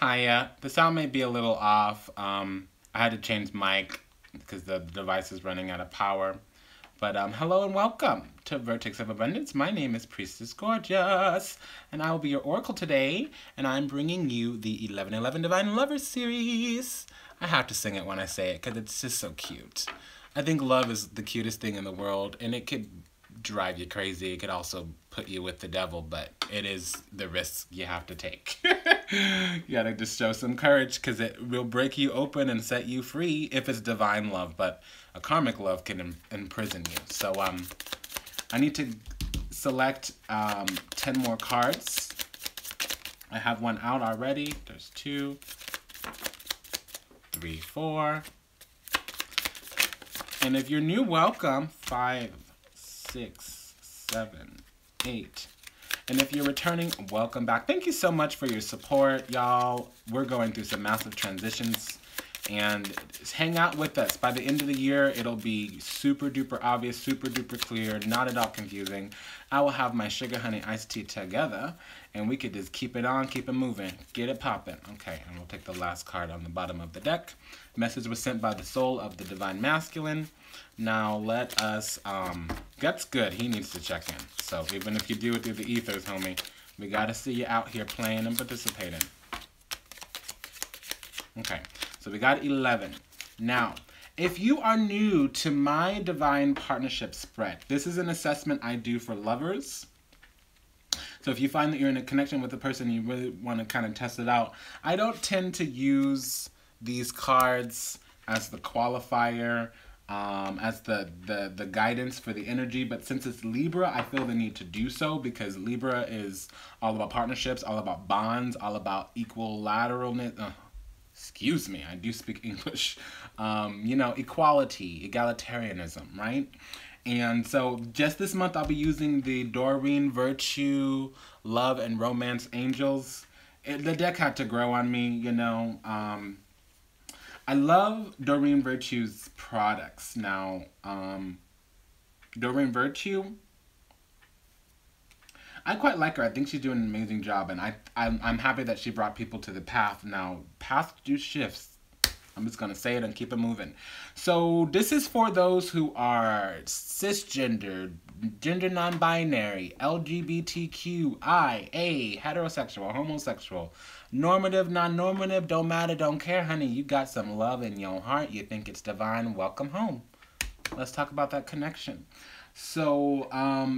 Hiya. The sound may be a little off. I had to change mic because the device is running out of power. But hello and welcome to Vertex of Abundance. My name is Priestess Gorgeous, and I will be your oracle today, and I'm bringing you the 1111 Divine Lovers series. I have to sing it when I say it because it's just so cute. I think love is the cutest thing in the world, and it could drive you crazy. It could also put you with the devil, but it is the risk you have to take. You gotta just show some courage because it will break you open and set you free if it's divine love, but a karmic love can imprison you. So I need to select 10 more cards. I have one out already. There's 2, 3, 4. And if you're new, welcome. 5, 6, 7, 8. And if you're returning, welcome back. Thank you so much for your support, y'all. We're going through some massive transitions. And just hang out with us. By the end of the year, it'll be super duper obvious, super duper clear, not at all confusing. I will have my sugar honey iced tea together, and we could just keep it on, keep it moving, get it popping. Okay, and we'll take the last card on the bottom of the deck. Message was sent by the soul of the divine masculine. Now let us, that's good, he needs to check in. So even if you do it through the ethers, homie, we gotta see you out here playing and participating. Okay. So we got 11. Now, if you are new to my divine partnership spread, this is an assessment I do for lovers. So if you find that you're in a connection with a person and you really want to kind of test it out, I don't tend to use these cards as the qualifier, as the guidance for the energy. But since it's Libra, I feel the need to do so because Libra is all about partnerships, all about bonds, all about equilateralness. Excuse me, I do speak English. You know, equality, egalitarianism, right? And so just this month, I'll be using the Doreen Virtue Love and Romance Angels. The deck had to grow on me, you know. I love Doreen Virtue's products. Now, Doreen Virtue, I quite like her. I think she's doing an amazing job, and I'm happy that she brought people to the path. Now, path do shifts. I'm just going to say it and keep it moving. So this is for those who are cisgender, gender non-binary, LGBTQIA, heterosexual, homosexual, normative, non-normative, don't matter, don't care, honey. You got some love in your heart. You think it's divine. Welcome home. Let's talk about that connection. So,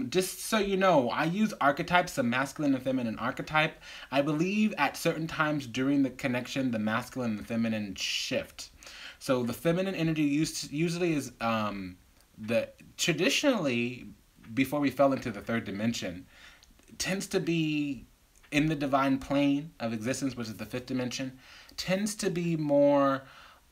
just so you know, I use archetypes, a masculine and feminine archetype. I believe at certain times during the connection, the masculine and feminine shift. So the feminine energy usually is, traditionally, before we fell into the third dimension, tends to be in the divine plane of existence, which is the fifth dimension, tends to be more,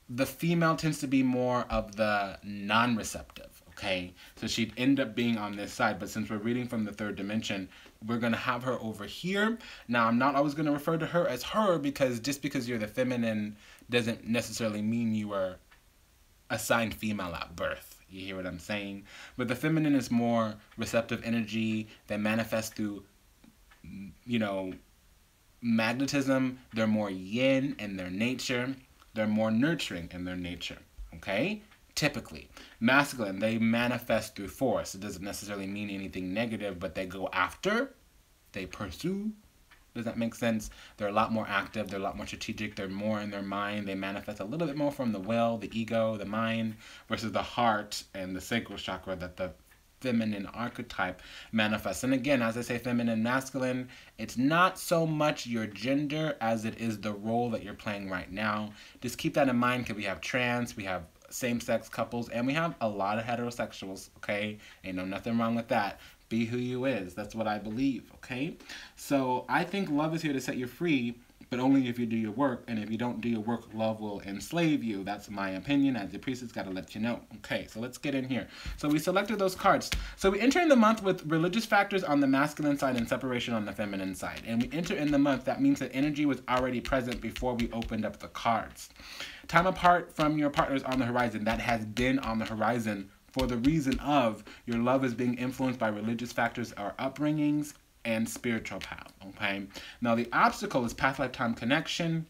the female tends to be more of the non-receptive. Okay, so she'd end up being on this side, but since we're reading from the third dimension, we're going to have her over here. Now, I'm not always going to refer to her as her because just because you're the feminine doesn't necessarily mean you were assigned female at birth. You hear what I'm saying? But the feminine is more receptive energy that manifests through, you know, magnetism. They're more yin in their nature. They're more nurturing in their nature. Okay? Typically. Masculine, they manifest through force. It doesn't necessarily mean anything negative, but they go after, they pursue. Does that make sense? They're a lot more active, they're a lot more strategic, they're more in their mind, they manifest a little bit more from the will, the ego, the mind, versus the heart and the sacral chakra that the feminine archetype manifests. And again, as I say, feminine, masculine, it's not so much your gender as it is the role that you're playing right now. Just keep that in mind because we have trans, we have same-sex couples, and we have a lot of heterosexuals, okay? Ain't nothing wrong with that. Be who you is. That's what I believe, okay? So I think love is here to set you free, but only if you do your work, and if you don't do your work, love will enslave you. That's my opinion. As the priestess, got to let you know. Okay, so let's get in here. So we selected those cards. So we enter in the month with religious factors on the masculine side and separation on the feminine side. And we enter in the month, that means that energy was already present before we opened up the cards. Time apart from your partners on the horizon. That has been on the horizon for the reason of your love is being influenced by religious factors or upbringings and spiritual path, okay? Now, the obstacle is past lifetime connection,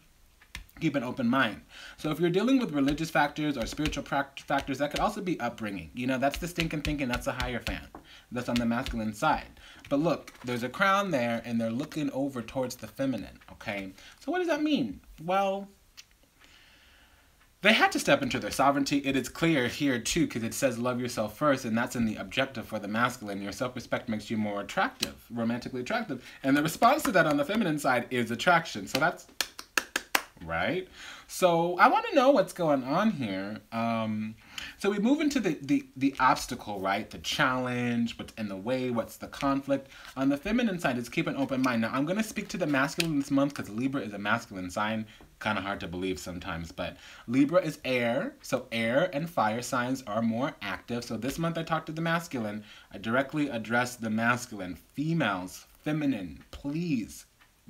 Keep an open mind. So if you're dealing with religious factors or spiritual factors, that could also be upbringing. You know, that's the stinking thinking, that's a Hierophant. That's on the masculine side. But look, there's a crown there, and they're looking over towards the feminine, okay? So what does that mean? Well, they had to step into their sovereignty. It is clear here, too, because it says love yourself first, and that's in the objective for the masculine. Your self-respect makes you more attractive, romantically attractive. And the response to that on the feminine side is attraction. So that's right? So I want to know what's going on here. So we move into the obstacle, right? The challenge, what's in the way, what's the conflict. On the feminine side, it's keep an open mind. Now, I'm going to speak to the masculine this month because Libra is a masculine sign. Kind of hard to believe sometimes, but Libra is air. So air and fire signs are more active. So this month I talked to the masculine. I directly address the masculine. Females, feminine, please.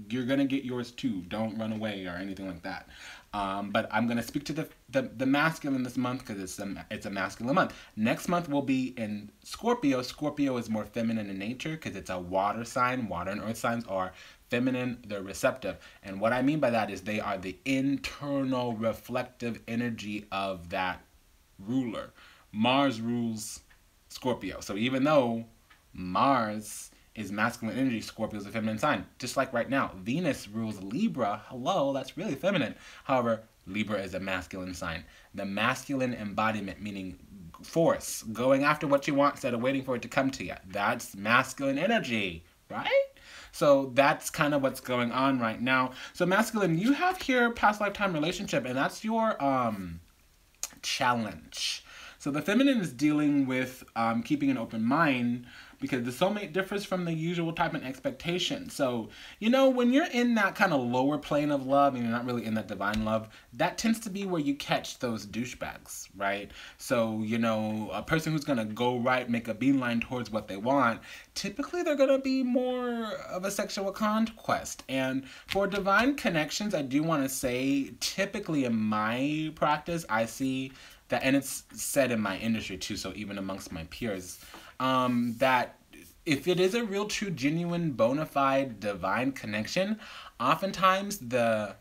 You're going to get yours too. Don't run away or anything like that. But I'm going to speak to the masculine this month because it's a masculine month. Next month will be in Scorpio. Scorpio is more feminine in nature because it's a water sign. Water and earth signs are feminine. They're receptive. And what I mean by that is they are the internal reflective energy of that ruler. Mars rules Scorpio. So even though Mars is masculine energy, Scorpio is a feminine sign. Just like right now, Venus rules Libra. Hello, that's really feminine. However, Libra is a masculine sign. The masculine embodiment, meaning force, going after what you want instead of waiting for it to come to you. That's masculine energy, right? So that's kind of what's going on right now. So masculine, you have here past lifetime relationship, and that's your challenge. So the feminine is dealing with keeping an open mind, because the soulmate differs from the usual type and expectation. So, you know, when you're in that kind of lower plane of love and you're not really in that divine love, that tends to be where you catch those douchebags, right? So, you know, a person who's going to go right, make a beeline towards what they want, typically they're going to be more of a sexual conquest. And for divine connections, I do want to say, typically in my practice, I see that, and it's said in my industry too, so even amongst my peers, that if it is a real, true, genuine, bona fide, divine connection, oftentimes the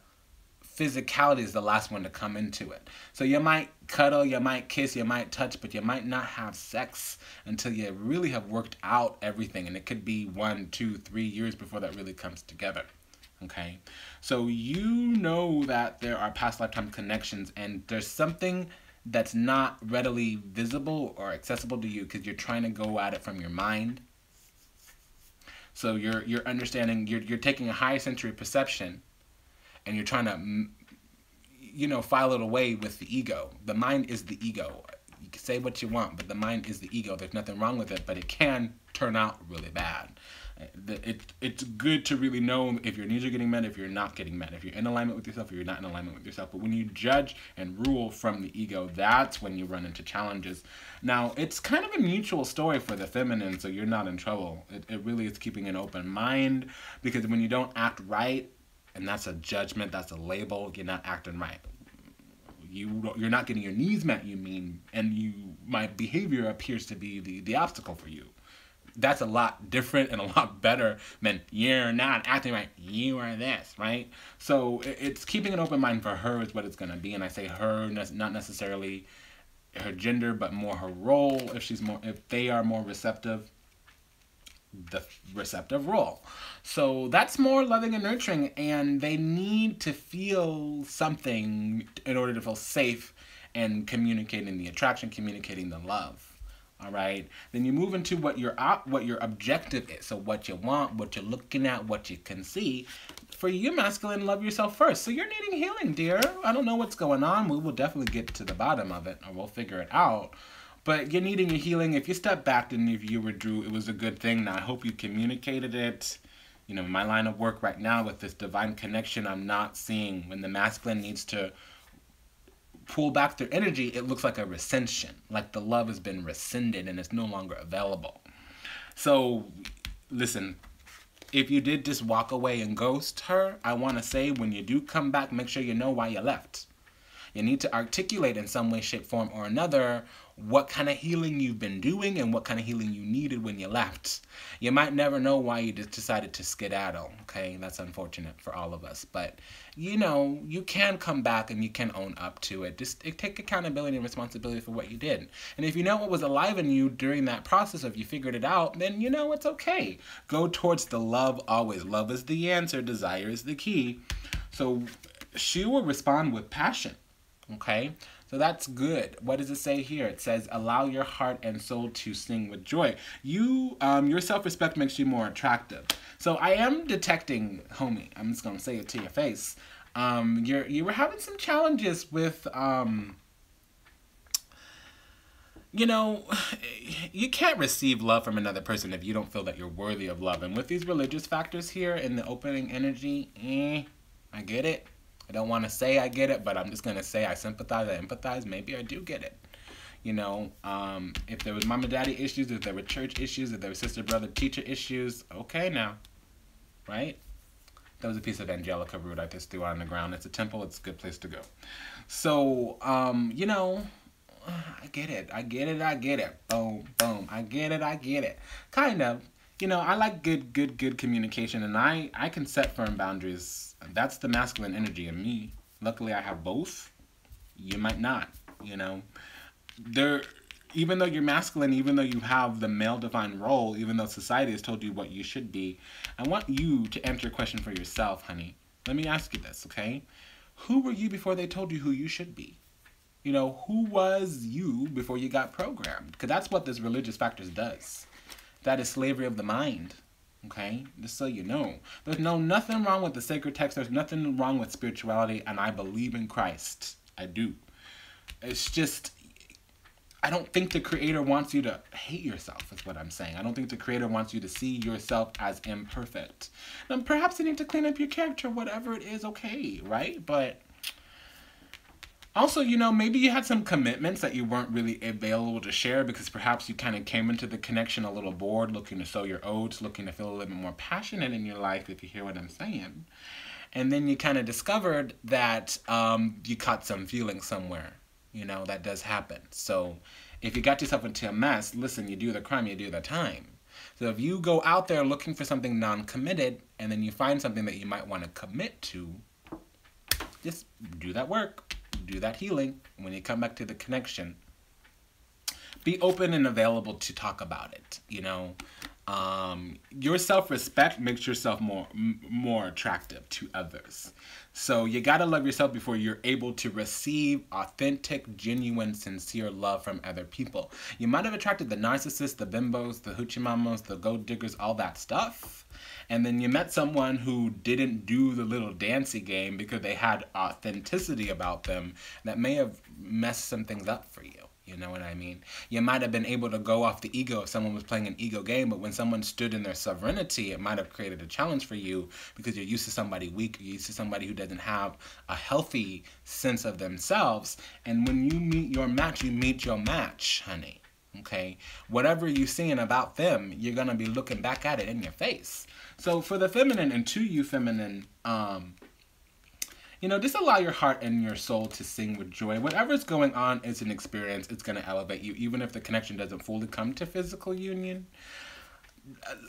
physicality is the last one to come into it. So you might cuddle, you might kiss, you might touch, but you might not have sex until you really have worked out everything. And it could be 1, 2, 3 years before that really comes together. Okay? So you know that there are past lifetime connections, and there's something that's not readily visible or accessible to you because you're trying to go at it from your mind. So you're understanding, you're taking a higher sensory perception, and you're trying to, you know, file it away with the ego. The mind is the ego. You can say what you want, but the mind is the ego. There's nothing wrong with it, but it can turn out really bad. It's good to really know if your needs are getting met, if you're not getting met, if you're in alignment with yourself or you're not in alignment with yourself. But when you judge and rule from the ego, that's when you run into challenges. Now, it's kind of a mutual story for the feminine, so you're not in trouble. It really is keeping an open mind, because when you don't act right, and that's a judgment, that's a label, you're not acting right. You're not getting your needs met, you mean, and my behavior appears to be the obstacle for you. That's a lot different and a lot better than you're not acting right, you are this, right? So it's keeping an open mind for her is what it's going to be. And I say her, not necessarily her gender, but more her role. If they are more receptive, the receptive role. So that's more loving and nurturing, and they need to feel something in order to feel safe and communicating the attraction, communicating the love. All right. Then you move into what your objective is. So what you want, what you're looking at, what you can see. For you, masculine, love yourself first. So you're needing healing, dear. I don't know what's going on. We will definitely get to the bottom of it, or we'll figure it out. But you're needing your healing. If you step back and if you withdrew, it was a good thing. Now, I hope you communicated it. You know, in my line of work right now with this divine connection, I'm not seeing when the masculine needs to pull back their energy, it looks like a recension, like the love has been rescinded and it's no longer available. So, listen, if you did just walk away and ghost her, I want to say when you do come back, make sure you know why you left. You need to articulate in some way, shape, form, or another what kind of healing you've been doing and what kind of healing you needed when you left. You might never know why you just decided to skedaddle, okay? That's unfortunate for all of us. But, you know, you can come back and you can own up to it. Just take accountability and responsibility for what you did. And if you know what was alive in you during that process, if you figured it out, then, you know, it's okay. Go towards the love always. Love is the answer. Desire is the key. So she will respond with passion, okay? So that's good. What does it say here? It says, allow your heart and soul to sing with joy. Your self-respect makes you more attractive. So I am detecting, homie, I'm just going to say it to your face. You were having some challenges with, you know, you can't receive love from another person if you don't feel that you're worthy of love. And with these religious factors here in the opening energy, I get it. I don't want to say I get it, but I'm just going to say I sympathize, I empathize. Maybe I do get it. You know, if there was mama daddy issues, if there were church issues, if there were sister brother teacher issues, okay now, right? That was a piece of Angelica root I just threw on the ground. It's a temple. It's a good place to go. So, you know, I get it. I get it. I get it. Boom, boom. I get it. I get it. Kind of. You know, I like good communication, and I can set firm boundaries. That's the masculine energy in me. Luckily, I have both. You might not, you know. Even though you're masculine, even though you have the male divine role, even though society has told you what you should be, I want you to answer a question for yourself, honey. Let me ask you this, okay? Who were you before they told you who you should be? You know, who was you before you got programmed? Because that's what this religious factors does. That is slavery of the mind, okay? Just so you know. There's nothing wrong with the sacred text. There's nothing wrong with spirituality, and I believe in Christ. I do. It's just, I don't think the Creator wants you to hate yourself, is what I'm saying. I don't think the Creator wants you to see yourself as imperfect. Now, perhaps you need to clean up your character, whatever it is, okay, right? But also, you know, maybe you had some commitments that you weren't really available to share because perhaps you kind of came into the connection a little bored, looking to sow your oats, looking to feel a little bit more passionate in your life, if you hear what I'm saying. And then you kind of discovered that you caught some feelings somewhere. You know, that does happen. So if you got yourself into a mess, listen, you do the crime, you do the time. So if you go out there looking for something non-committed and then you find something that you might want to commit to, just do that work. Do that healing. When you come back to the connection, be open and available to talk about it. You know, your self-respect makes yourself more attractive to others. So you gotta love yourself before you're able to receive authentic, genuine, sincere love from other people. You might have attracted the narcissists, the bimbos, the hoochie mamos, the gold diggers, all that stuff. And then you met someone who didn't do the little dancey game because they had authenticity about them that may have messed some things up for you. You know what I mean? You might have been able to go off the ego if someone was playing an ego game, but when someone stood in their sovereignty, it might have created a challenge for you because you're used to somebody weak, you're used to somebody who doesn't have a healthy sense of themselves. And when you meet your match, honey. Okay? Whatever you're seeing about them, you're going to be looking back at it in your face. So for the feminine and to you feminine, you know, just allow your heart and your soul to sing with joy. Whatever's going on is an experience. It's going to elevate you, even if the connection doesn't fully come to physical union.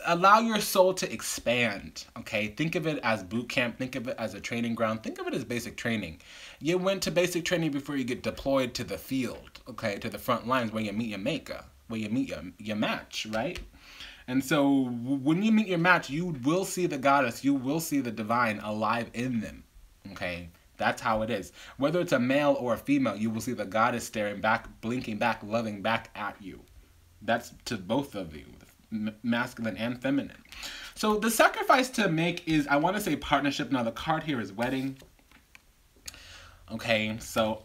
Allow your soul to expand, okay? Think of it as boot camp. Think of it as a training ground. Think of it as basic training. You went to basic training before you get deployed to the field, okay? To the front lines where you meet your maker, where you meet your match, right? And so when you meet your match, you will see the goddess, you will see the divine alive in them. Okay, that's how it is. Whether it's a male or a female, you will see the goddess staring back, blinking back, loving back at you. That's to both of you, masculine and feminine. So the sacrifice to make is, I want to say partnership. Now the card here is wedding. Okay, so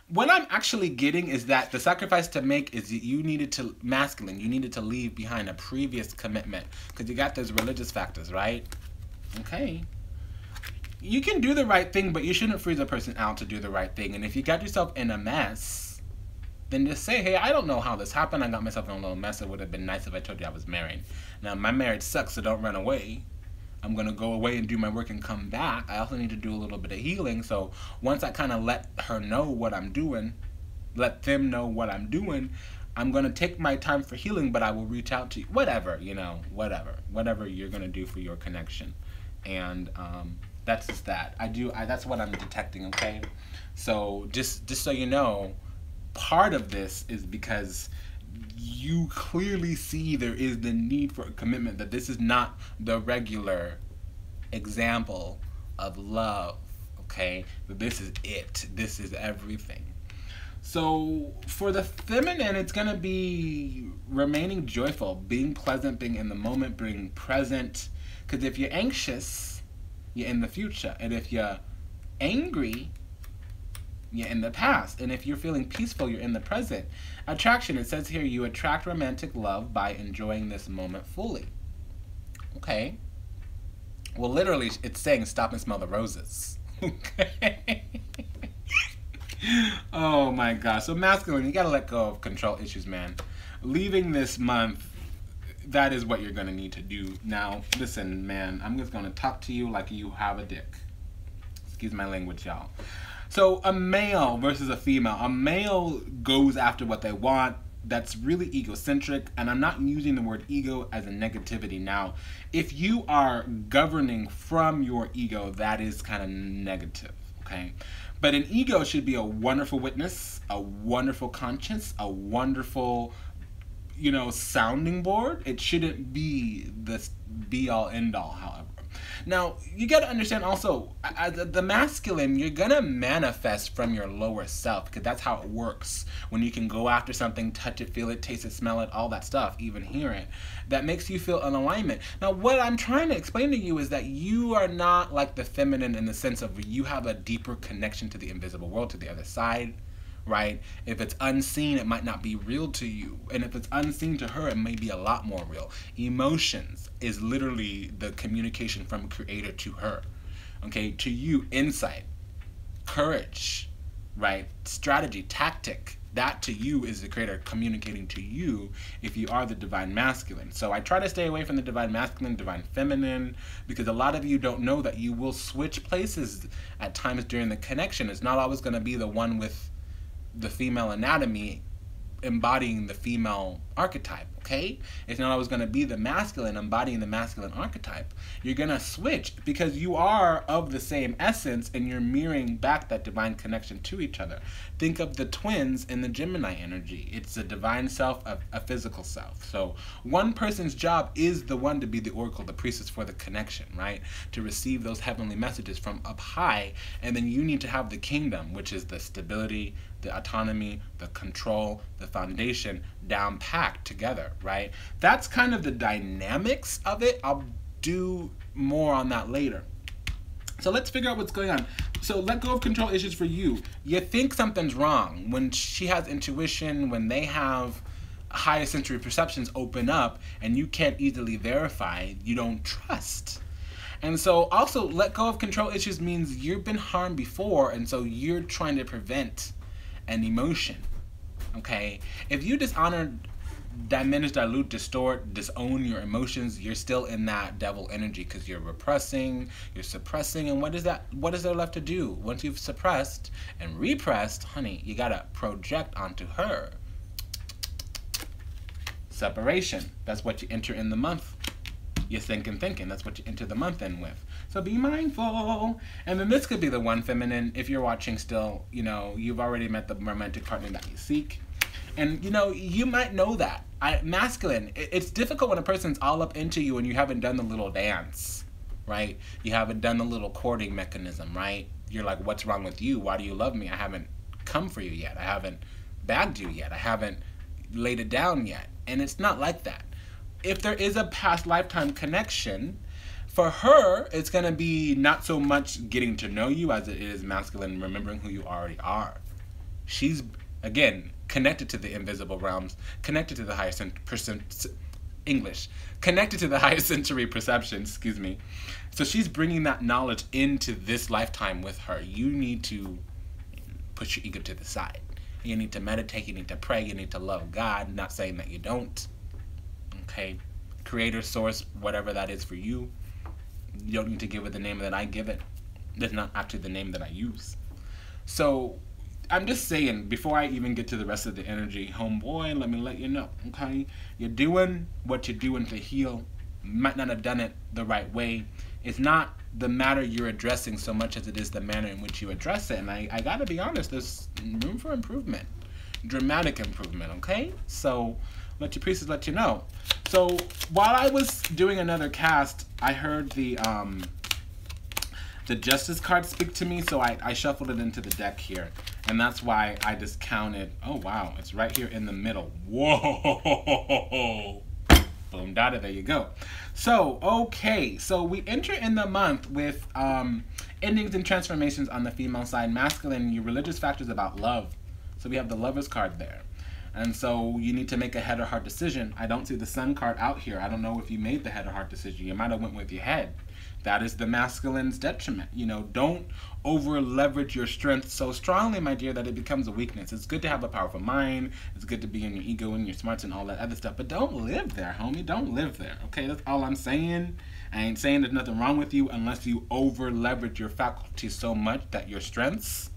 what I'm actually getting is that the sacrifice to make is you needed to, masculine, you needed to leave behind a previous commitment because you got those religious factors, right? Okay. You can do the right thing, but you shouldn't freeze a person out to do the right thing. And if you got yourself in a mess, then just say, hey, I don't know how this happened. I got myself in a little mess. It would have been nice if I told you I was married. Now, my marriage sucks, so don't run away. I'm going to go away and do my work and come back. I also need to do a little bit of healing. So once I kind of let her know what I'm doing, let them know what I'm doing. I'm going to take my time for healing, but I will reach out to you. Whatever, whatever you're going to do for your connection. And that's just that. That's what I'm detecting, okay? So just so you know, part of this is because you clearly see there is the need for a commitment, that this is not the regular example of love, okay? But this is it. This is everything. So for the feminine, it's going to be remaining joyful, being pleasant, being in the moment, being present. Because if you're anxious, you're in the future. And if you're angry, you're in the past. And if you're feeling peaceful, you're in the present. Attraction, it says here, you attract romantic love by enjoying this moment fully. Okay? Well, literally, it's saying stop and smell the roses. Okay? Oh my gosh. So masculine, you gotta let go of control issues, man. Leaving this month, that is what you're gonna need to do. Now, listen, man, I'm just gonna talk to you like you have a dick. Excuse my language, y'all. So a male versus a female. A male goes after what they want. That's really egocentric, and I'm not using the word ego as a negativity. Now, if you are governing from your ego, that is kind of negative, okay? But an ego should be a wonderful witness, a wonderful conscience, a wonderful, sounding board. It shouldn't be the be-all, end-all, however. Now, you got to understand also, as the masculine, you're going to manifest from your lower self, because that's how it works. When you can go after something, touch it, feel it, taste it, smell it, all that stuff, even hear it, that makes you feel an alignment. Now, what I'm trying to explain to you is that you are not like the feminine in the sense of you have a deeper connection to the invisible world, to the other side, right? If it's unseen, it might not be real to you. And if it's unseen to her, it may be a lot more real. Emotions is literally the communication from creator to her. Okay, to you, insight, courage, right? Strategy, tactic. That to you is the creator communicating to you if you are the divine masculine. So I try to stay away from the divine masculine, divine feminine, because a lot of you don't know that you will switch places at times during the connection. It's not always going to be the one with the female anatomy embodying the female archetype, okay? It's not always going to be the masculine embodying the masculine archetype. You're going to switch because you are of the same essence and you're mirroring back that divine connection to each other. Think of the twins in the Gemini energy. It's a divine self, a physical self. So one person's job is the one to be the oracle, the priestess for the connection, right? To receive those heavenly messages from up high, and then you need to have the kingdom, which is the stability, the autonomy, the control, the foundation down packed together, right? That's kind of the dynamics of it. I'll do more on that later. So let's figure out what's going on. So let go of control issues for you. You think something's wrong. When she has intuition, when they have higher sensory perceptions open up and you can't easily verify, you don't trust. And so also let go of control issues means you've been harmed before, and so you're trying to prevent an emotion, okay? If you dishonor, diminish, dilute, distort, disown your emotions, you're still in that devil energy because you're repressing, you're suppressing, and what is there left to do? Once you've suppressed and repressed, honey, you gotta project onto her. Separation, that's what you enter in the month. You're thinking, that's what you enter the month in with. So be mindful. And then this could be the one feminine. If you're watching still, you've already met the romantic partner that you seek. And, you might know that. Masculine, it's difficult when a person's all up into you and you haven't done the little dance, right? You haven't done the little courting mechanism, right? You're like, what's wrong with you? Why do you love me? I haven't come for you yet. I haven't bagged you yet. I haven't laid it down yet. And it's not like that. If there is a past lifetime connection, for her, it's going to be not so much getting to know you as it is masculine, remembering who you already are. She's, again, connected to the invisible realms, connected to the higher connected to the higher sensory perception, excuse me. So she's bringing that knowledge into this lifetime with her. You need to put your ego to the side. You need to meditate, you need to pray, you need to love God, not saying that you don't. Okay, creator, source, whatever that is for you. You don't need to give it the name that I give it. That's not actually the name that I use. So I'm just saying, before I even get to the rest of the energy, homeboy, let me let you know, okay? You're doing what you're doing to heal. You might not have done it the right way. It's not the matter you're addressing so much as it is the manner in which you address it. And I gotta be honest, there's room for improvement. Dramatic improvement, okay? So, let your priestess let you know. So, while I was doing another cast, I heard the Justice card speak to me, so I shuffled it into the deck here. And that's why I just counted. Oh, wow. It's right here in the middle. Whoa. Boom, dada, there you go. So, okay. So, we enter in the month with endings and transformations on the female side. Masculine, your religious factors about love. So, we have the Lover's card there. And so, you need to make a head or heart decision. I don't see the Sun card out here. I don't know if you made the head or heart decision. You might have went with your head. That is the masculine's detriment. You know, don't over leverage your strength so strongly, my dear, that it becomes a weakness. It's good to have a powerful mind. It's good to be in your ego and your smarts and all that other stuff. But don't live there, homie. Don't live there. Okay, that's all I'm saying. I ain't saying there's nothing wrong with you unless you over leverage your faculties so much that your strengths,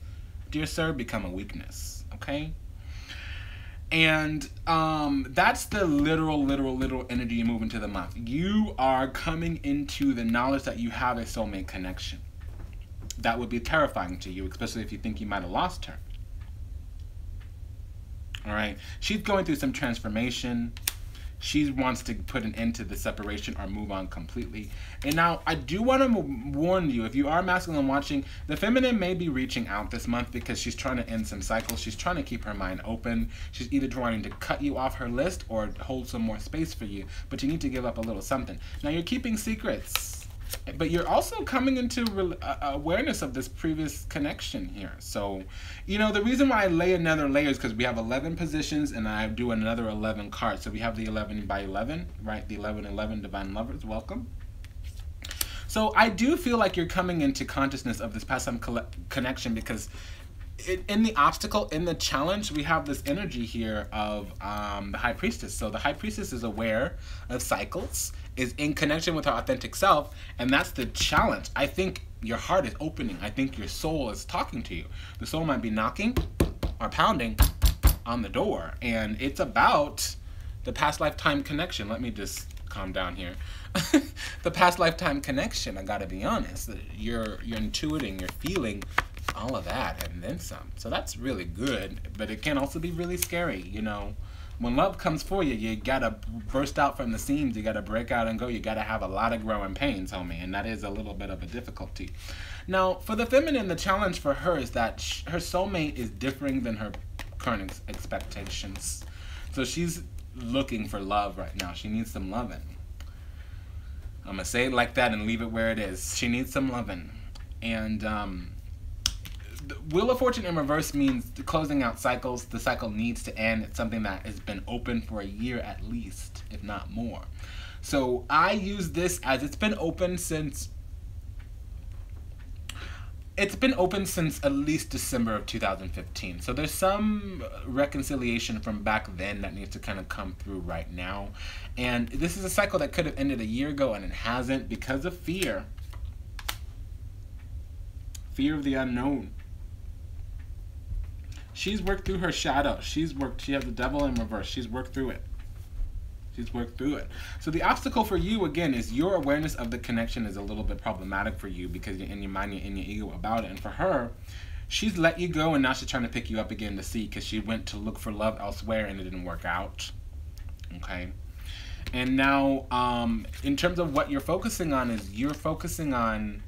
dear sir, become a weakness. Okay? And that's the literal energy you move into the month. You are coming into the knowledge that you have a soulmate connection. That would be terrifying to you, especially if you think you might have lost her. All right? She's going through some transformation. She wants to put an end to the separation or move on completely. And now, I do want to warn you, if you are masculine watching, the feminine may be reaching out this month because she's trying to end some cycles. She's trying to keep her mind open. She's either trying to cut you off her list or hold some more space for you. But you need to give up a little something. Now, you're keeping secrets. But you're also coming into awareness of this previous connection here. So, you know, the reason why I lay another layer is because we have 11 positions and I do another 11 cards. So we have the 11 by 11, right? The 11 Divine Lovers. Welcome. So I do feel like you're coming into consciousness of this past time connection because in the obstacle, in the challenge, we have this energy here of the High Priestess. So the High Priestess is aware of cycles, is in connection with her authentic self, and that's the challenge. I think your heart is opening. I think your soul is talking to you. The soul might be knocking or pounding on the door, and it's about the past lifetime connection. Let me just calm down here. The past lifetime connection, I gotta be honest. You're intuiting, you're feeling all of that and then some. So that's really good, but it can also be really scary, you know. When love comes for you, you gotta burst out from the seams, you gotta break out and go, you gotta have a lot of growing pains, homie, and that is a little bit of a difficulty. Now, for the feminine, the challenge for her is that her soulmate is differing than her current expectations. So she's looking for love right now. She needs some loving. I'm gonna say it like that and leave it where it is. She needs some loving. And Wheel of Fortune in reverse means closing out cycles. The cycle needs to end. It's something that has been open for a year at least, if not more. So I use this as it's been open since at least December of 2015. So there's some reconciliation from back then that needs to kind of come through right now. And this is a cycle that could have ended a year ago and it hasn't because of fear. Fear of the unknown. She's worked through her shadow. She has the devil in reverse. She's worked through it. She's worked through it. So the obstacle for you, again, is your awareness of the connection is a little bit problematic for you because you're in your mind, you're in your ego about it. And for her, she's let you go and now she's trying to pick you up again to see because she went to look for love elsewhere and it didn't work out. Okay? And now, in terms of what you're focusing on is you're focusing on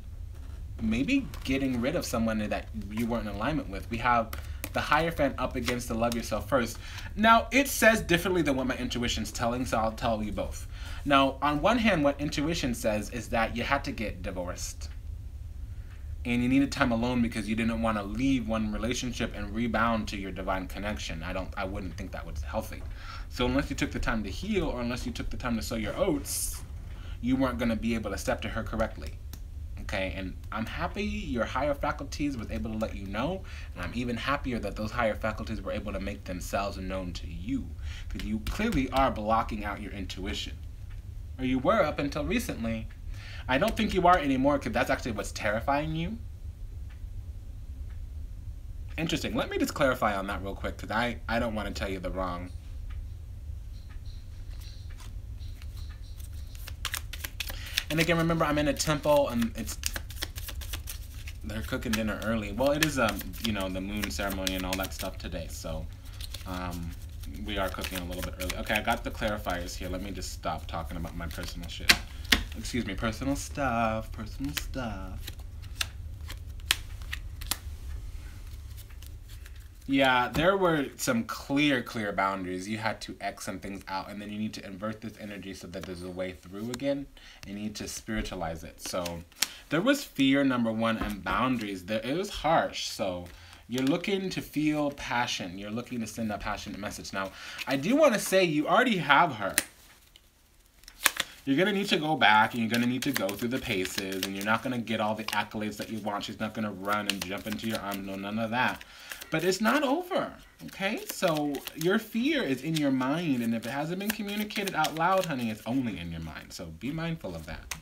maybe getting rid of someone that you weren't in alignment with. We have the Hierophant up against the Love Yourself First. Now, it says differently than what my intuition's telling, so I'll tell you both. Now, on one hand, what intuition says is that you had to get divorced. And you needed time alone because you didn't want to leave one relationship and rebound to your divine connection. I wouldn't think that was healthy. So unless you took the time to heal or unless you took the time to sow your oats, you weren't going to be able to step to her correctly. Okay, and I'm happy your higher faculties was able to let you know, and I'm even happier that those higher faculties were able to make themselves known to you, because you clearly are blocking out your intuition. Or you were up until recently. I don't think you are anymore, because that's actually what's terrifying you. Interesting. Let me just clarify on that real quick, because I don't want to tell you the wrong. And again, remember, I'm in a temple, and they're cooking dinner early. Well, it is, you know, the moon ceremony and all that stuff today, so we are cooking a little bit early. Okay, I got the clarifiers here. Let me just stop talking about my personal shit. Excuse me, personal stuff. Yeah, there were some clear boundaries. You had to X some things out, and then you need to invert this energy so that there's a way through again. You need to spiritualize it. So there was fear, number one, and boundaries. It was harsh. So you're looking to feel passion. You're looking to send a passionate message. Now, I do want to say you already have her. You're going to need to go back, and you're going to need to go through the paces, and you're not going to get all the accolades that you want. She's not going to run and jump into your arms. No, none of that. But it's not over, okay? So your fear is in your mind, and if it hasn't been communicated out loud, honey, it's only in your mind. So be mindful of that,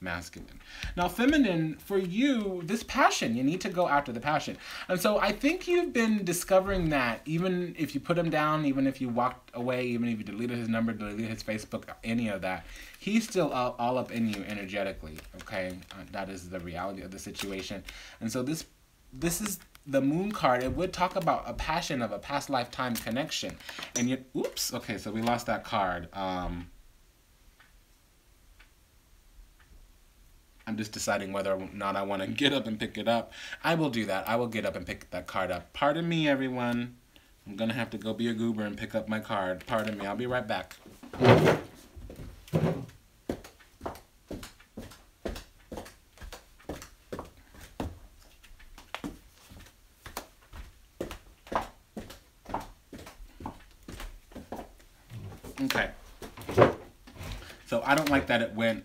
masculine. Now, feminine, for you, this passion, you need to go after the passion. And so I think you've been discovering that even if you put him down, even if you walked away, even if you deleted his number, deleted his Facebook, any of that, he's still all up in you energetically, okay? That is the reality of the situation. And so this is the moon card. It would talk about a passion of a past lifetime connection. And you, oops, okay, so we lost that card. I'm just deciding whether or not I want to get up and pick it up. I will do that. I will get up and pick that card up. Pardon me, everyone. I'm going to have to go be a goober and pick up my card. Pardon me. I'll be right back. Okay. So I don't like that it went,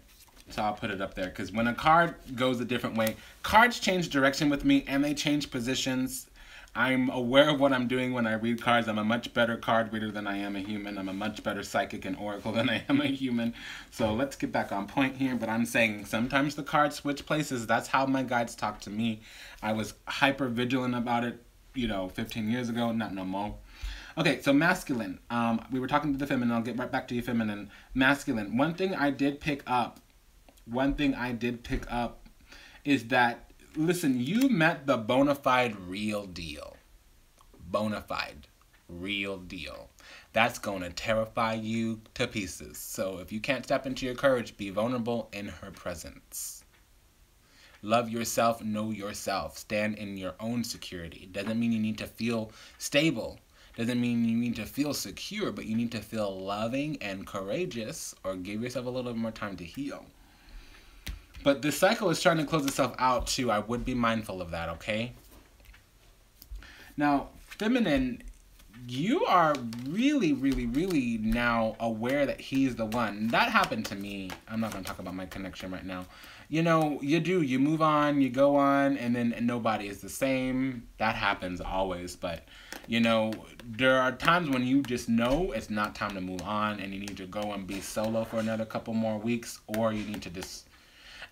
so I'll put it up there, because when a card goes a different way, cards change direction with me, and they change positions. I'm aware of what I'm doing when I read cards. I'm a much better card reader than I am a human. I'm a much better psychic and oracle than I am a human. So let's get back on point here. But I'm saying sometimes the cards switch places. That's how my guides talk to me. I was hyper vigilant about it, 15 years ago. Not no more. Okay, so masculine. We were talking to the feminine. I'll get right back to you, feminine. Masculine. One thing I did pick up is that, listen, you met the bona fide real deal. Bona fide real deal. That's going to terrify you to pieces. So if you can't step into your courage, be vulnerable in her presence. Love yourself, know yourself. Stand in your own security. Doesn't mean you need to feel stable. Doesn't mean you need to feel secure, but you need to feel loving and courageous, or give yourself a little bit more time to heal. But this cycle is trying to close itself out too. I would be mindful of that, okay? Now, feminine, you are really, really, really now aware that he's the one. That happened to me. I'm not going to talk about my connection right now. You move on, you go on, and then nobody is the same. That happens always, but, there are times when you just know it's not time to move on, and you need to go and be solo for another couple more weeks, or you need to just...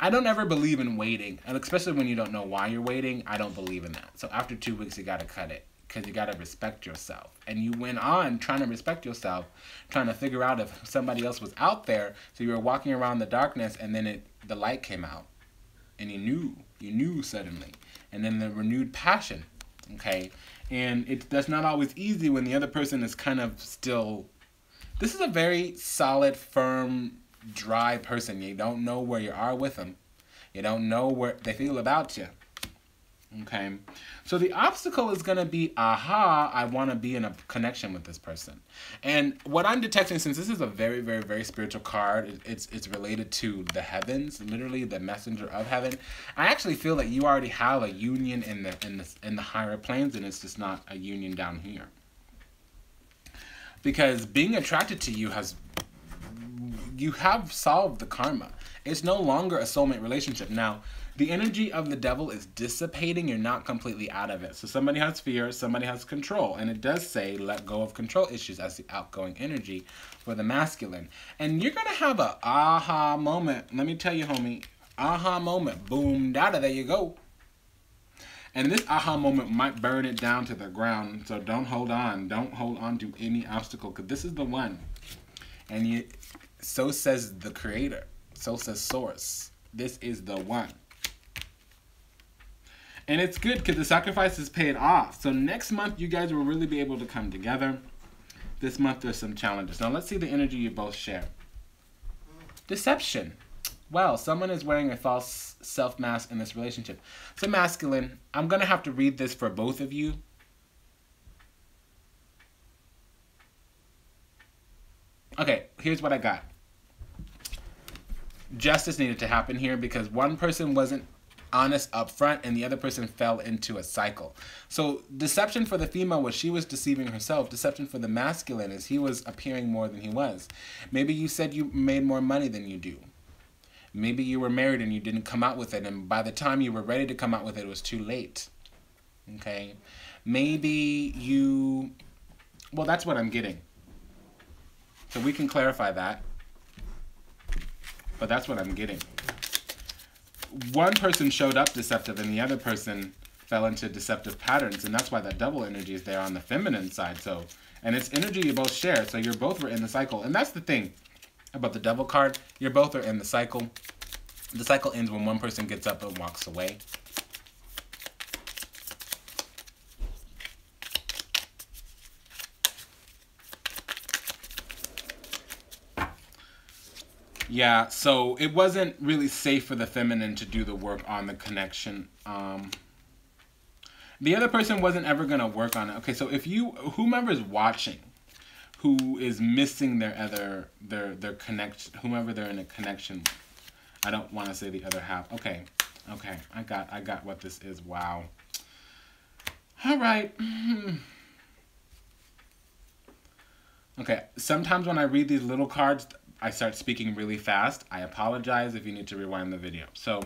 I don't ever believe in waiting, and especially when you don't know why you're waiting. I don't believe in that. So after 2 weeks, you got to cut it, because you got to respect yourself. And you went on trying to respect yourself, trying to figure out if somebody else was out there. So you were walking around the darkness, and then the light came out, and you knew suddenly, and then the renewed passion, okay? And that's not always easy when the other person is kind of still... This is a very solid, firm, dry person. You don't know where you are with them. You don't know where they feel about you. Okay? So the obstacle is going to be, I want to be in a connection with this person. And what I'm detecting, since this is a very, very, very spiritual card, it's related to the heavens, literally the messenger of heaven. I actually feel that you already have a union in the higher planes, and it's just not a union down here. Because being attracted to you you have solved the karma. It's no longer a soulmate relationship. Now, the energy of the devil is dissipating. You're not completely out of it. So somebody has fear, somebody has control. And it does say let go of control issues as the outgoing energy for the masculine. And you're going to have a aha moment. Let me tell you, homie, aha moment. Boom, dada, there you go. And this aha moment might burn it down to the ground. So don't hold on. Don't hold on to any obstacle, because this is the one. And so says the creator. So says source. This is the one. And it's good because the sacrifice is paid off. So next month, you guys will really be able to come together. This month, there's some challenges. Now, let's see the energy you both share. Deception. Well, someone is wearing a false self-mask in this relationship. So masculine, I'm going to have to read this for both of you. Okay, here's what I got. Justice needed to happen here because one person wasn't honest up front and the other person fell into a cycle. So deception for the female was she was deceiving herself. Deception for the masculine is he was appearing more than he was. Maybe you said you made more money than you do. Maybe you were married and you didn't come out with it, and by the time you were ready to come out with it, it was too late. Okay? Maybe you... Well, that's what I'm getting. So we can clarify that. But that's what I'm getting. One person showed up deceptive and the other person fell into deceptive patterns, and that's why that double energy is there on the feminine side. So, and it's energy you both share, so you're both were in the cycle. And that's the thing about the devil card. You're both are in the cycle. The cycle ends when one person gets up and walks away. Yeah, so it wasn't really safe for the feminine to do the work on the connection. The other person wasn't ever going to work on it. Okay, so if you, whomever's watching, who is missing their connection, whomever they're in a connection with, I don't want to say the other half. Okay, I got what this is. Wow. All right. Okay, sometimes when I read these little cards, I start speaking really fast. I apologize if you need to rewind the video. So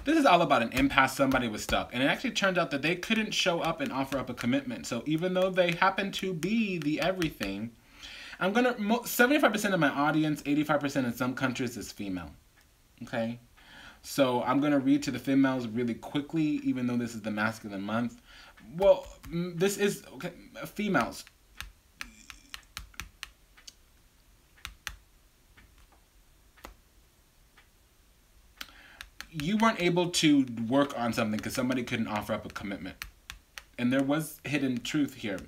this is all about an impasse. Somebody was stuck. And it actually turned out that they couldn't show up and offer up a commitment. So even though they happen to be the everything, I'm going to... 75% of my audience, 85% in some countries is female. Okay? So I'm going to read to the females really quickly, even though this is the masculine month. Well, this is... Okay, females. You weren't able to work on something because somebody couldn't offer up a commitment. And there was hidden truth here.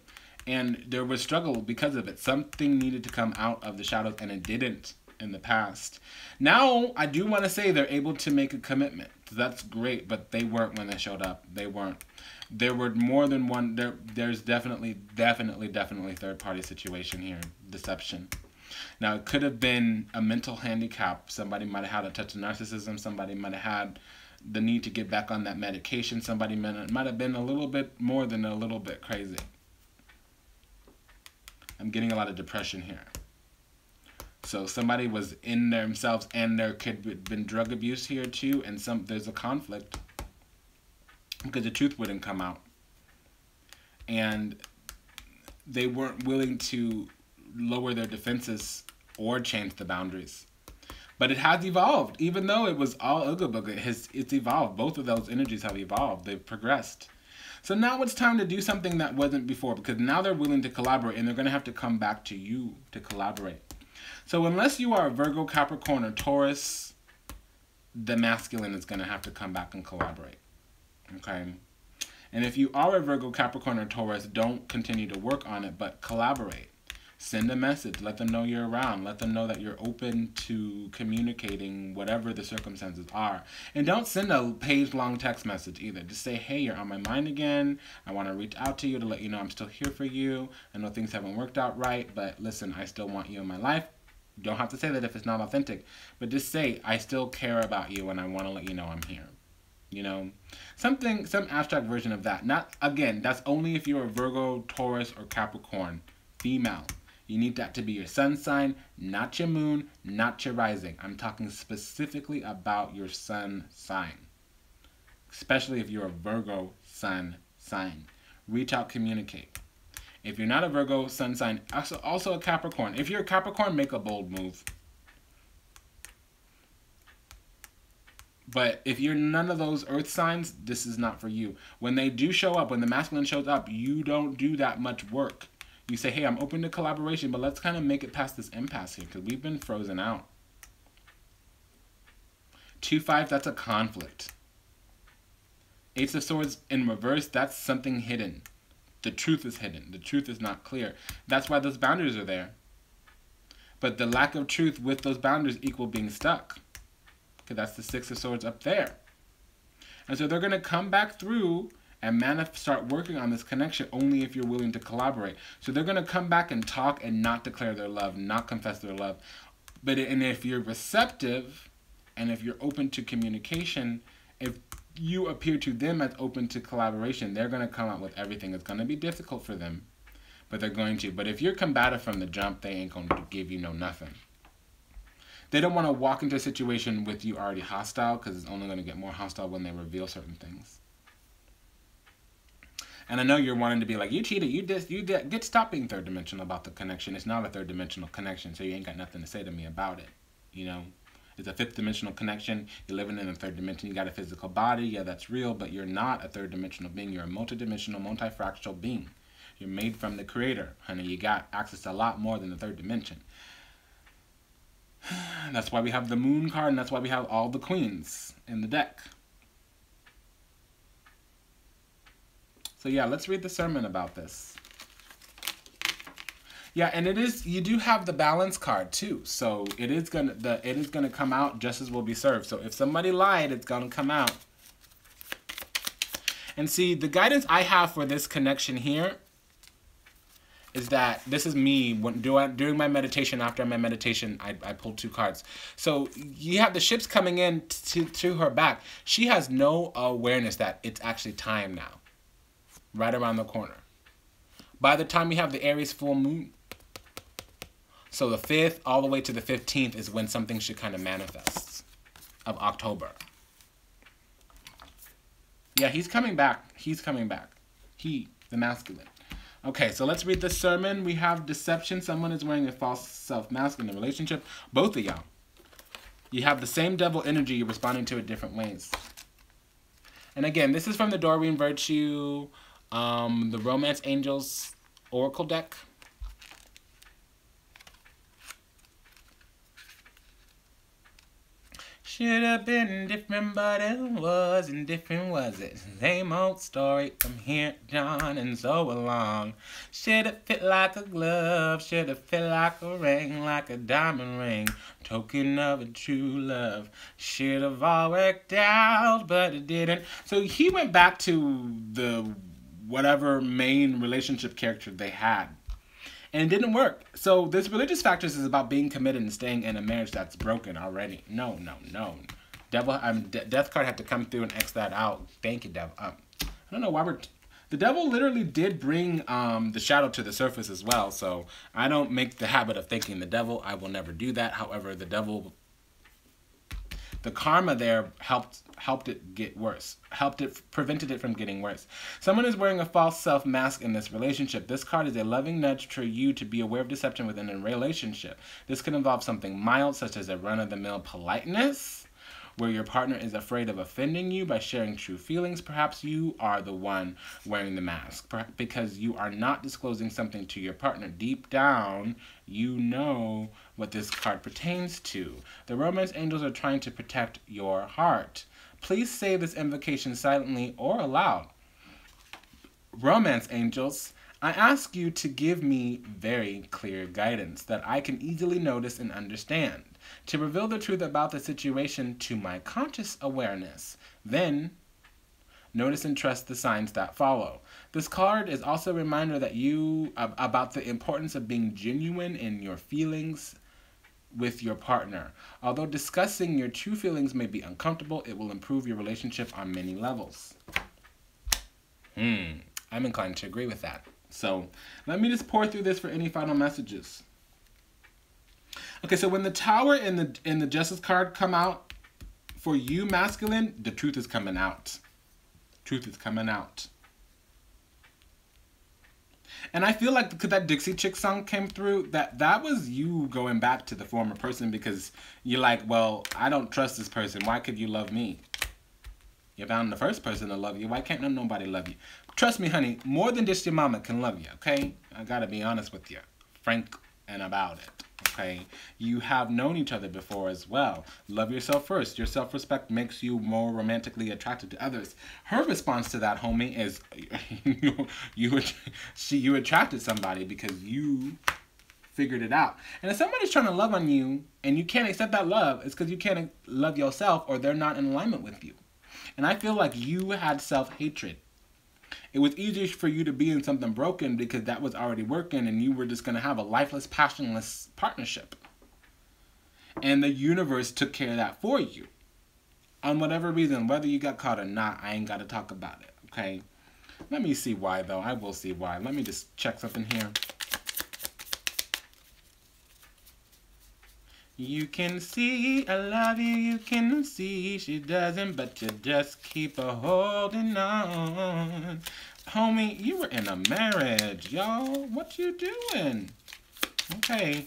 And there was struggle because of it. Something needed to come out of the shadows, and it didn't in the past. Now, I do want to say they're able to make a commitment. That's great, but they weren't when they showed up. They weren't. There were more than one. There's definitely third-party situation here. Deception. Now, it could have been a mental handicap. Somebody might have had a touch of narcissism. Somebody might have had the need to get back on that medication. Somebody might have been a little bit more than a little bit crazy. I'm getting a lot of depression here. So somebody was in themselves, and there could have been drug abuse here too, and there's a conflict because the truth wouldn't come out. And they weren't willing to lower their defenses or change the boundaries. But it has evolved. Even though it was all ooga booga, it's evolved. Both of those energies have evolved. They've progressed. So now it's time to do something that wasn't before, because now they're willing to collaborate, and they're going to have to come back to you to collaborate. So unless you are a Virgo, Capricorn, or Taurus, the masculine is going to have to come back and collaborate. Okay? And if you are a Virgo, Capricorn, or Taurus, don't continue to work on it, but collaborate. Send a message. Let them know you're around. Let them know that you're open to communicating whatever the circumstances are. And don't send a page-long text message either. Just say, hey, you're on my mind again. I want to reach out to you to let you know I'm still here for you. I know things haven't worked out right, but listen, I still want you in my life. You don't have to say that if it's not authentic. But just say, I still care about you and I want to let you know I'm here. You know? Some abstract version of that. Not, again, that's only if you're a Virgo, Taurus, or Capricorn. Female. You need that to be your sun sign, not your moon, not your rising. I'm talking specifically about your sun sign. Especially if you're a Virgo sun sign. Reach out, communicate. If you're not a Virgo sun sign, also a Capricorn. If you're a Capricorn, make a bold move. But if you're none of those earth signs, this is not for you. When they do show up, when the masculine shows up, you don't do that much work. You say, hey, I'm open to collaboration, but let's kind of make it past this impasse here because we've been frozen out. 2-5, that's a conflict. Ace of Swords in reverse, that's something hidden. The truth is hidden. The truth is not clear. That's why those boundaries are there. But the lack of truth with those boundaries equal being stuck. Because that's the 6 of Swords up there. And so they're going to come back through and start working on this connection only if you're willing to collaborate. So they're going to come back and talk and not declare their love, not confess their love. And if you're receptive and if you're open to communication, if you appear to them as open to collaboration, they're going to come out with everything. It's going to be difficult for them, but they're going to. But if you're combative from the jump, they ain't going to give you no nothing. They don't want to walk into a situation with you already hostile because it's only going to get more hostile when they reveal certain things. And I know you're wanting to be like, you cheated, you did. Get stop being third dimensional about the connection. It's not a third dimensional connection, so you ain't got nothing to say to me about it. You know, it's a fifth dimensional connection. You're living in a third dimension. You got a physical body. Yeah, that's real, but you're not a third dimensional being. You're a multidimensional, multifractal being. You're made from the creator, honey. You got access to a lot more than the third dimension. That's why we have the moon card, and that's why we have all the queens in the deck. So yeah, let's read the sermon about this. Yeah, and it is, you do have the balance card too. So it is gonna come out just as will be served. So if somebody lied, it's gonna come out. And see, the guidance I have for this connection here is that this is me during my meditation. After my meditation, I pulled 2 cards. So you have the ships coming in to her back. She has no awareness that it's actually time now, right around the corner. By the time we have the Aries full moon, so the 5th all the way to the 15th is when something should kind of manifest of October. Yeah, he's coming back. He's coming back. He, the masculine. Okay, so let's read the sermon. We have deception. Someone is wearing a false self-mask in a relationship. Both of y'all. You have the same devil energy. You're responding to it different ways. And again, this is from the Doreen Virtue, the Romance Angels Oracle deck. Should have been different, but it wasn't different, was it? Same old story from here, John, and so along. Should have fit like a glove, should have fit like a ring, like a diamond ring, token of a true love. Should have all worked out, but it didn't. So he went back to the whatever main relationship character they had. And it didn't work. So this religious factors is about being committed and staying in a marriage that's broken already. No. Death card had to come through and X that out. Thank you, devil. I don't know why the devil literally did bring the shadow to the surface as well. So I don't make the habit of thanking the devil. I will never do that. However, the devil, the karma there helped it get worse. Prevented it from getting worse. Someone is wearing a false self mask in this relationship. This card is a loving nudge for you to be aware of deception within a relationship. This could involve something mild, such as a run-of-the-mill politeness, where your partner is afraid of offending you by sharing true feelings. Perhaps you are the one wearing the mask because you are not disclosing something to your partner. Deep down, you know what this card pertains to. The romance angels are trying to protect your heart. Please say this invocation silently or aloud. Romance angels, I ask you to give me very clear guidance that I can easily notice and understand, to reveal the truth about the situation to my conscious awareness. Then, notice and trust the signs that follow. This card is also a reminder that about the importance of being genuine in your feelings with your partner. Although discussing your true feelings may be uncomfortable, it will improve your relationship on many levels. I'm inclined to agree with that. So let me just pour through this for any final messages. Okay, so when the Tower and the Justice card come out, for you masculine, the truth is coming out. Truth is coming out. And I feel like because that Dixie Chick song came through, that was you going back to the former person because you're like, well, I don't trust this person. Why could you love me? You found the first person to love you. Why can't nobody love you? Trust me, honey, more than just your mama can love you, okay? I gotta be honest with you. Frank and about it, okay? You have known each other before as well. Love yourself first. Your self-respect makes you more romantically attracted to others. Her response to that, homie, is you attracted somebody because you figured it out. And if somebody's trying to love on you and you can't accept that love, it's because you can't love yourself or they're not in alignment with you. And I feel like you had self-hatred. It was easier for you to be in something broken because that was already working and you were just going to have a lifeless, passionless partnership. And the universe took care of that for you. On whatever reason, whether you got caught or not, I ain't got to talk about it, okay? Let me see why, though. I will see why. Let me just check something here. You can see I love you, you can see she doesn't, but you just keep a holding on. Homie, you were in a marriage, y'all. What you doing? Okay,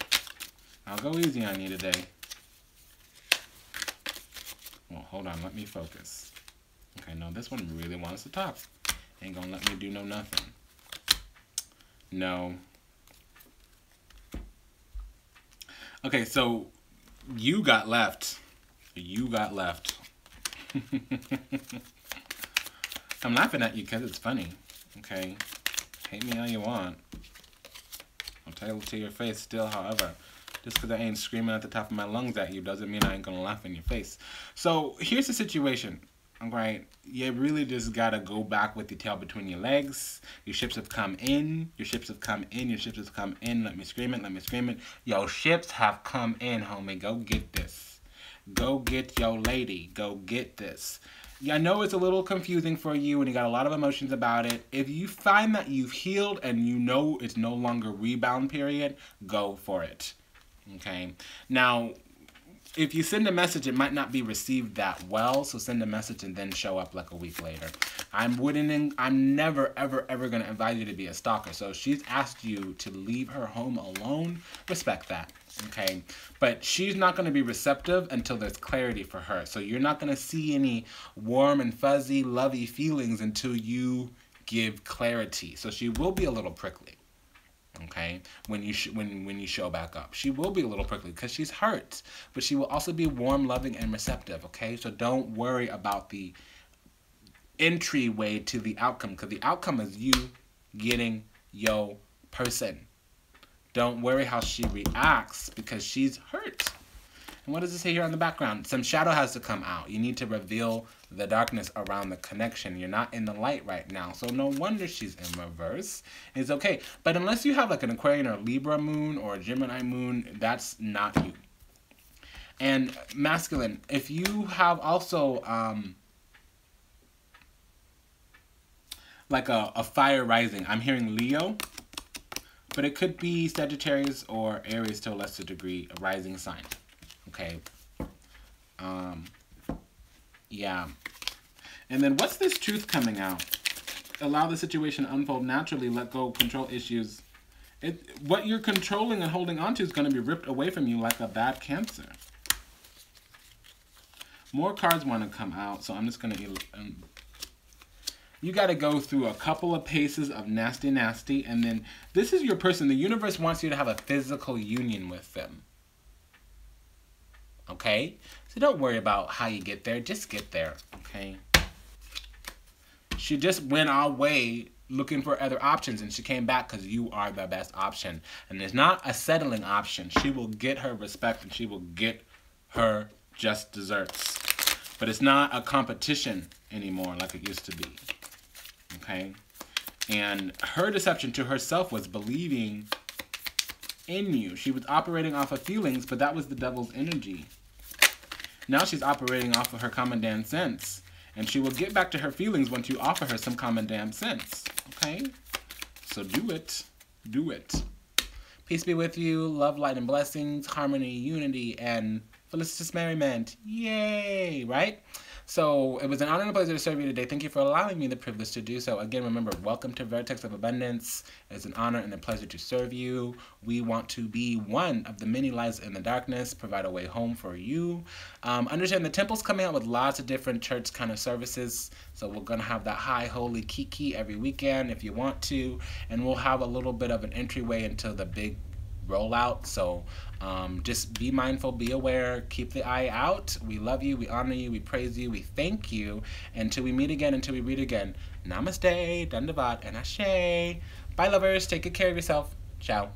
I'll go easy on you today. Well, hold on, let me focus. Okay, no, this one really wants to talk. Ain't gonna let me do no nothing. No. Okay, so you got left. You got left. I'm laughing at you because it's funny. Okay? Hate me all you want. I'll tell it to your face still, however. Just because I ain't screaming at the top of my lungs at you doesn't mean I ain't gonna laugh in your face. So, here's the situation. Alright? You really just gotta go back with your tail between your legs. Your ships have come in. Your ships have come in. Your ships have come in. Let me scream it. Let me scream it. Your ships have come in, homie. Go get this. Go get your lady. Go get this. Yeah, I know it's a little confusing for you and you got a lot of emotions about it. If you find that you've healed and you know it's no longer rebound period, go for it. Okay? Now, if you send a message, it might not be received that well, so send a message and then show up like a week later. I'm never, ever, ever going to advise you to be a stalker. So if she's asked you to leave her home alone, respect that, okay? But she's not going to be receptive until there's clarity for her. So you're not going to see any warm and fuzzy, lovey feelings until you give clarity. So she will be a little prickly. Okay, when you show back up, she will be a little prickly because she's hurt, but she will also be warm, loving, and receptive. Okay, so don't worry about the entryway to the outcome because the outcome is you getting your person. Don't worry how she reacts because she's hurt. And what does it say here on the background? Some shadow has to come out. You need to reveal the darkness around the connection. You're not in the light right now. So no wonder she's in reverse. It's okay. But unless you have like an Aquarian or Libra moon or a Gemini moon, that's not you. And masculine, if you have also like a fire rising, I'm hearing Leo. But it could be Sagittarius or Aries to a lesser degree, a rising sign. Okay. Yeah. And then what's this truth coming out? Allow the situation to unfold naturally. Let go. Control issues. What you're controlling and holding on to is going to be ripped away from you like a bad cancer. More cards want to come out, so I'm just going to... You got to go through a couple of paces of nasty, nasty, and then this is your person. The universe wants you to have a physical union with them. Okay? So don't worry about how you get there. Just get there. Okay? She just went our way looking for other options, and she came back because you are the best option. And it's not a settling option. She will get her respect, and she will get her just desserts. But it's not a competition anymore like it used to be. Okay? And her deception to herself was believing in you. She was operating off of feelings, but that was the devil's energy. Now she's operating off of her common damn sense. And she will get back to her feelings once you offer her some common damn sense. Okay? So do it. Do it. Peace be with you. Love, light, and blessings. Harmony, unity, and felicitous merriment. Yay! Right? So it was an honor and a pleasure to serve you today. Thank you for allowing me the privilege to do so. Again, remember, welcome to Vertex of Abundance. It's an honor and a pleasure to serve you. We want to be one of the many lights in the darkness, provide a way home for you. Understand the temple's coming out with lots of different church kind of services. So we're going to have that high holy kiki every weekend if you want to. And we'll have a little bit of an entryway into the big rollout. So just be mindful, be aware, keep the eye out. We love you, we honor you, we praise you, we thank you. Until we meet again, until we read again. Namaste, Dandavat, and Ashe. Bye, lovers. Take good care of yourself. Ciao.